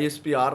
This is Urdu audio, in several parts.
ISPR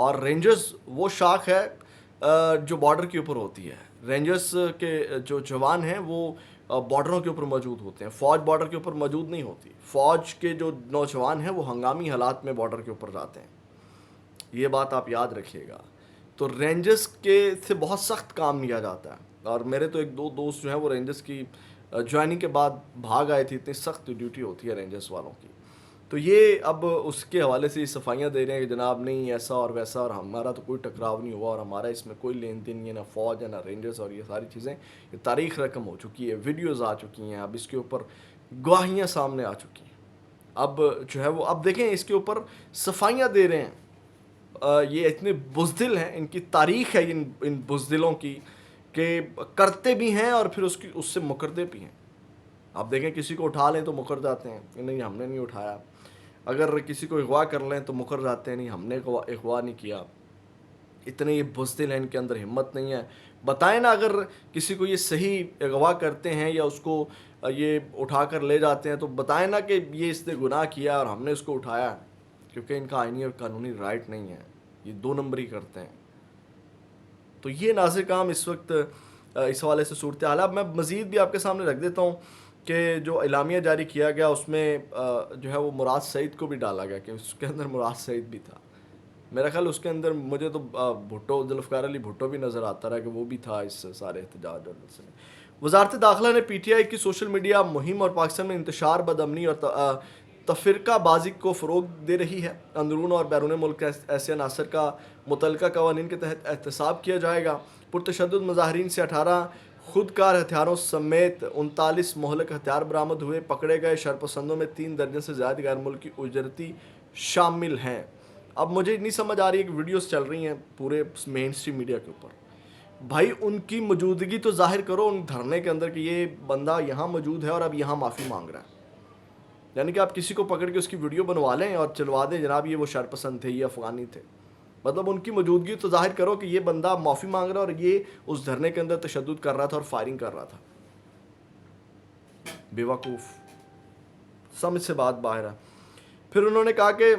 اور رینجرز وہ شاخ ہے جو بارڈر کے اوپر ہوتی ہے. رینجرز کے جو جوان ہیں وہ بارڈروں کے اوپر موجود ہوتے ہیں. فوج بارڈر کے اوپر موجود نہیں ہوتی. فوج کے جو نوجوان ہیں وہ ہنگامی حالات میں بارڈر کے اوپر جاتے ہیں. یہ بات آپ یاد رکھیے گا. تو رینجرز کے سے بہت سخت کام لیا جاتا ہے. اور میرے تو ایک دو دوست جو ہیں وہ رینجرز کی جوائننگ کے بعد بھاگ آئے تھے. اتنی سخت ڈیوٹی ہوتی ہے رینجرز والوں کی. تو یہ اب اس کے حوالے سے صفائیاں دے رہے ہیں کہ جناب نہیں ایسا اور ویسا اور ہمارا تو کوئی ٹکراؤ نہیں ہوا اور ہمارا اس میں کوئی لین دین نہیں ہے, نہ فوج ہے نہ رینجرز, اور یہ ساری چیزیں یہ تاریخ رقم ہو چکی ہے. ویڈیوز آ چکی ہیں, اب اس کے اوپر گواہیاں سامنے آ چکی ہیں. اب جو ہے وہ اب دیکھیں اس کے اوپر صفائیاں دے رہے ہیں. یہ اتنے بزدل ہیں, ان کی تاریخ ہے ان بزدلوں کی کہ کرتے بھی ہیں اور پھر اس سے مکرتے بھی ہیں. آپ دیکھیں کسی کو اٹھا لیں تو مکر جاتے ہیں کہ نہیں ہم نے نہیں اٹھایا. اگر کسی کو اغوا کر لیں تو مکر جاتے ہیں نہیں ہم نے اغوا نہیں کیا. اتنے یہ بزدل ہیں, ان کے اندر ہمت نہیں ہے. بتائیں نا اگر کسی کو یہ صحیح اغوا کرتے ہیں یا اس کو یہ اٹھا کر لے جاتے ہیں تو بتائیں نا کہ یہ اس نے گناہ کیا اور ہم نے اس کو اٹھایا, کیونکہ ان کا آئینی اور قانونی رائٹ نہیں ہے. یہ دو نمبری کرتے ہیں. تو یہ ناظر کام اس وقت اس حوالے سے صورتحال. اب میں مزید بھی آپ کے سامنے رکھ دیتا ہوں کہ جو اعلامیہ جاری کیا گیا اس میں جو ہے وہ مراد سعید کو بھی ڈالا گیا کہ اس کے اندر مراد سعید بھی تھا. میرا خیال اس کے اندر مجھے تو بھٹو ذوالفقار علی بھٹو بھی نظر آتا رہا کہ وہ بھی تھا اس سارے احتجاج اور سلسلے میں. وزارت داخلہ نے پی ٹی آئی کی سوشل میڈیا مہم اور پاکستان میں انتشار بدامنی اور تفرقہ بازی کو فروغ دے رہی ہے. اندرون اور بیرون ملک ایسے عناصر کا متعلقہ قوانین کے تحت احتساب کیا جائے گا. پرتشدد مظاہرین سے 18 خودکار ہتھیاروں سمیت 39 مہلک ہتھیار برآمد ہوئے. پکڑے گئے شرپسندوں میں 3 درجن سے زیادہ غیر ملکی اجرتی شامل ہیں. اب مجھے نہیں سمجھ آ رہی ہے کہ ویڈیوز چل رہی ہیں پورے مین اسٹریم میڈیا کے اوپر. بھائی ان کی موجودگی تو ظاہر کرو ان دھرنے کے اندر کہ یہ بندہ یہاں موجود ہے اور اب یہاں معافی مانگ رہا ہے. یعنی کہ آپ کسی کو پکڑ کے اس کی ویڈیو بنوا لیں اور چلوا دیں جناب یہ وہ شرپسند تھے, یہ افغانی تھے. مطلب ان کی موجودگی تو ظاہر کرو کہ یہ بندہ معافی مانگ رہا ہے اور یہ اس دھرنے کے اندر تشدد کر رہا تھا اور فائرنگ کر رہا تھا. بیوقوف, سمجھ سے بات باہر ہے. پھر انہوں نے کہا کہ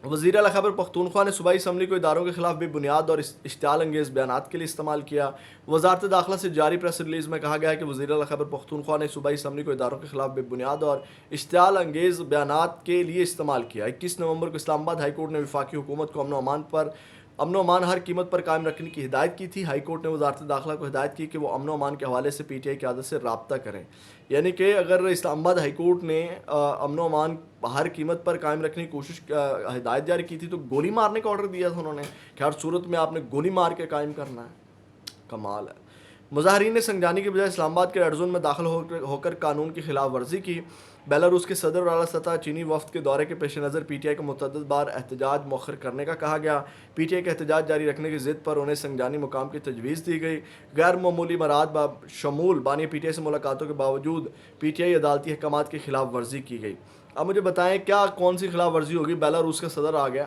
وزیر اعلیٰ خیبر پختونخوا نے صوبائی اسمبلی کو اداروں کے خلاف بے بنیاد اور اشتعال انگیز بیانات کے لیے استعمال کیا. وزارت داخلہ سے جاری پریس ریلیز میں کہا گیا ہے کہ وزیر اعلیٰ خیبر پختونخوا نے صوبائی اسمبلی کو اداروں کے خلاف بے بنیاد اور اشتعال انگیز بیانات کے لیے استعمال کیا. 21 نومبر کو اسلام آباد ہائی کورٹ نے وفاقی حکومت کو امن و امان ہر قیمت پر قائم رکھنے کی ہدایت کی تھی. ہائی کورٹ نے وزارت داخلہ کو ہدایت کی کہ وہ امن و امان کے حوالے سے پی ٹی آئی قیادت سے رابطہ کریں. یعنی کہ اگر اسلام آباد ہائی کورٹ نے امن و امان ہر قیمت پر قائم رکھنے کی کوشش ہدایت جاری کی تھی تو گولی مارنے کا آرڈر دیا تھا انہوں نے کہ ہر صورت میں آپ نے گولی مار کے قائم کرنا ہے. کمال ہے. مظاہرین نے سنجانی کے بجائے اسلام آباد کے ریڈ زون میں داخل ہو کر قانون کی خلاف ورزی کی. بیلاروس کے صدر اور اعلیٰ سطح چینی وفد کے دورے کے پیش نظر پی ٹی آئی کو متعدد بار احتجاج مؤخر کرنے کا کہا گیا. پی ٹی آئی کے احتجاج جاری رکھنے کی ضد پر انہیں سنجانی مقام کی تجویز دی گئی. غیر معمولی مراد شمول بانی پی ٹی آئی سے ملاقاتوں کے باوجود پی ٹی آئی عدالتی احکامات کی خلاف ورزی کی گئی. اب مجھے بتائیں کیا کون سی خلاف ورزی ہوگی؟ بیلاروس کا صدر آ گیا.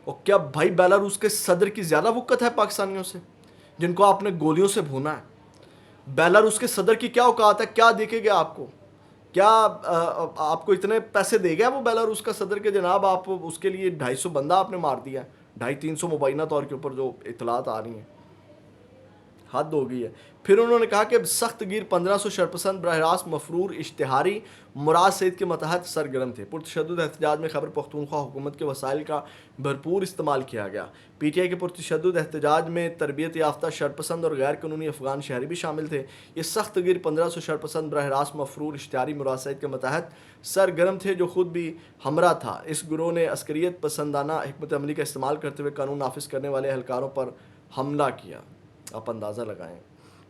اور کیا بھائی بیلاروس کے صدر کی زیادہ وقت ہے پاکستانیوں سے جن کو آپ نے گولیوں سے بھونا ہے؟ بیلاروس کے صدر کی کیا اوقات ہے؟ کیا دیکھے گا آپ کو؟ کیا آپ کو اتنے پیسے دے گیا وہ بیلاروس کا صدر کے جناب آپ اس کے لیے 250 بندہ آپ نے مار دیا ہے؟ 250-300 مبینہ طور کے اوپر جو اطلاعات آ رہی ہیں, حد ہو گئی ہے. پھر انہوں نے کہا کہ سخت گیر 1500 شرپسند براہ راست مفرور اشتہاری مراد سعید کے متحد سرگرم تھے. پرتشدد احتجاج میں خیبر پختونخوا حکومت کے وسائل کا بھرپور استعمال کیا گیا. پی ٹی آئی کے پرتشدد احتجاج میں تربیت یافتہ شرپسند اور غیر قانونی افغان شہری بھی شامل تھے. یہ سخت گیر 1500 شرپسند براہ راست مفرور اشتہاری مراد سعید کے متحد سرگرم تھے جو خود بھی ہمراہ تھا. اس گروہ نے عسکریت پسندانہ حکمت عملی کا استعمال کرتے ہوئے قانون نافذ کرنے والے اہلکاروں پر حملہ کیا. آپ اندازہ لگائیں.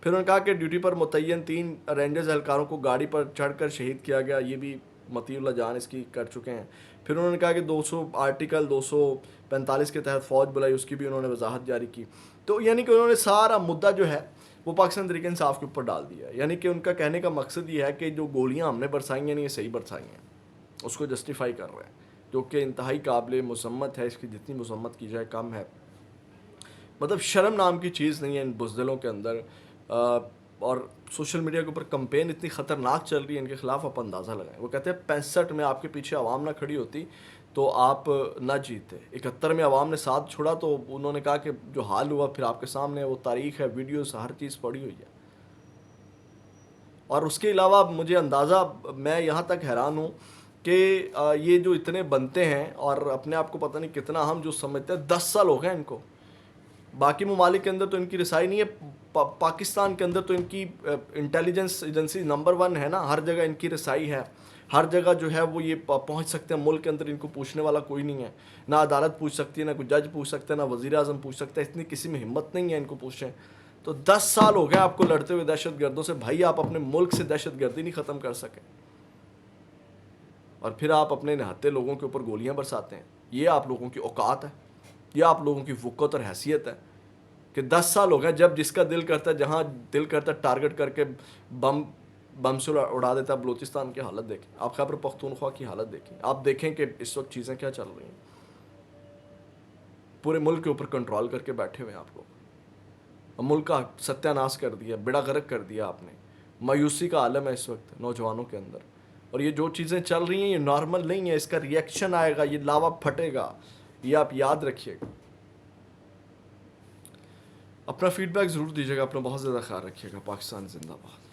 پھر انہوں نے کہا کہ ڈیوٹی پر متعین 3 رینجرز اہلکاروں کو گاڑی پر چڑھ کر شہید کیا گیا. یہ بھی مطیع اللہ جان اس کی کر چکے ہیں. پھر انہوں نے کہا کہ آرٹیکل 245 کے تحت فوج بلائی, اس کی بھی انہوں نے وضاحت جاری کی. تو یعنی کہ انہوں نے سارا مدعا جو ہے وہ پاکستان تحریک انصاف کے اوپر ڈال دیا. یعنی کہ ان کا کہنے کا مقصد یہ ہے کہ جو گولیاں ہم نے برسائی ہیں یہ صحیح برسائی ہیں, اس کو جسٹیفائی کر رہے ہیں, جو کہ انتہائی قابل مذمت ہے. اس کی جتنی مذمت کی جائے کم ہے. مطلب شرم نام کی چیز نہیں ہے ان بزدلوں کے اندر. اور سوشل میڈیا کے اوپر کمپین اتنی خطرناک چل رہی ہے ان کے خلاف, آپ اندازہ لگائیں. وہ کہتے ہیں 65 میں آپ کے پیچھے عوام نہ کھڑی ہوتی تو آپ نہ جیتے. 71 میں عوام نے ساتھ چھوڑا تو انہوں نے کہا کہ جو حال ہوا پھر آپ کے سامنے وہ تاریخ ہے, ویڈیوز, ہر چیز پڑی ہوئی ہے. اور اس کے علاوہ مجھے اندازہ, میں یہاں تک حیران ہوں کہ یہ جو اتنے بنتے ہیں اور اپنے آپ کو پتہ نہیں کتنا اہم جو سمجھتے ہیں, 10 سال ہو گئے ان کو. باقی ممالک کے اندر تو ان کی رسائی نہیں ہے, پاکستان کے اندر تو ان کی انٹیلیجنس ایجنسی نمبر 1 ہے نا, ہر جگہ ان کی رسائی ہے, ہر جگہ جو ہے وہ یہ پہنچ سکتے ہیں. ملک کے اندر ان کو پوچھنے والا کوئی نہیں ہے, نہ عدالت پوچھ سکتی ہے, نہ کوئی جج پوچھ سکتا ہے, نہ وزیر اعظم پوچھ سکتا ہے, اتنی کسی میں ہمت نہیں ہے ان کو پوچھیں. تو 10 سال ہو گئے آپ کو لڑتے ہوئے دہشت گردوں سے. بھائی آپ اپنے ملک سے دہشت گردی نہیں ختم کر سکے اور پھر آپ اپنے نہتے لوگوں کے اوپر گولیاں برساتے ہیں. یہ آپ لوگوں کی اوقات ہے, یہ آپ لوگوں کی وقت اور حیثیت ہے کہ 10 سال ہو گئے جب جس کا دل کرتا ہے, جہاں دل کرتا ہے ٹارگٹ کر کے بم سے اڑا دیتا ہے. بلوچستان کی حالت دیکھیں آپ, خیبر پختونخوا کی حالت دیکھیں آپ, دیکھیں کہ اس وقت چیزیں کیا چل رہی ہیں. پورے ملک کے اوپر کنٹرول کر کے بیٹھے ہوئے ہیں آپ لوگ. ملک کا ستیہ ناش کر دیا, بیڑا غرق کر دیا آپ نے. مایوسی کا عالم ہے اس وقت نوجوانوں کے اندر. اور یہ جو چیزیں چل رہی ہیں یہ نارمل نہیں ہے, اس کا ری ایکشن آئے گا, یہ لاوا پھٹے گا, یہ آپ یاد رکھیے گا. اپنا فیڈ بیک ضرور دیجیے گا, اپنا بہت زیادہ خیال رکھیے گا. پاکستان زندہ باد.